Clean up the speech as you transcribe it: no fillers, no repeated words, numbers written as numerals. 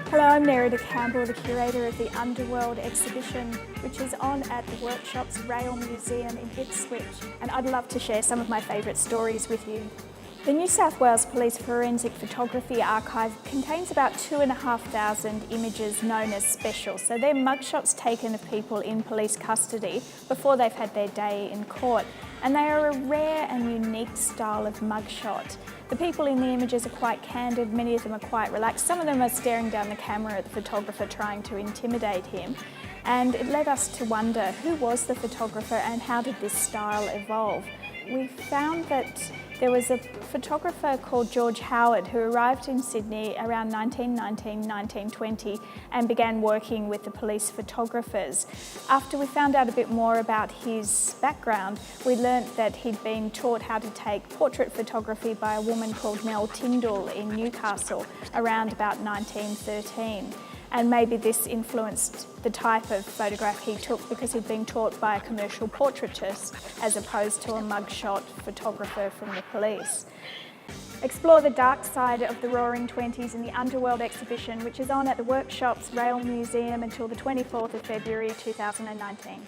Hello, I'm Nerida Campbell, the curator of the Underworld exhibition, which is on at the Workshops Rail Museum in Ipswich, and I'd love to share some of my favourite stories with you. The New South Wales Police Forensic Photography Archive contains about 2,500 images known as special, so they're mugshots taken of people in police custody before they've had their day in court, and they are a rare and unique style of mugshot. The people in the images are quite candid, many of them are quite relaxed, some of them are staring down the camera at the photographer trying to intimidate him, and it led us to wonder who was the photographer and how did this style evolve. We found that there was a photographer called George Howard who arrived in Sydney around 1919, 1920 and began working with the police photographers. After we found out a bit more about his background, we learnt that he'd been taught how to take portrait photography by a woman called Nell Tyndall in Newcastle around about 1913. And maybe this influenced the type of photograph he took because he'd been taught by a commercial portraitist as opposed to a mugshot photographer from the police. Explore the dark side of the Roaring Twenties in the Underworld exhibition, which is on at the Workshops Rail Museum until the 24th of February 2019.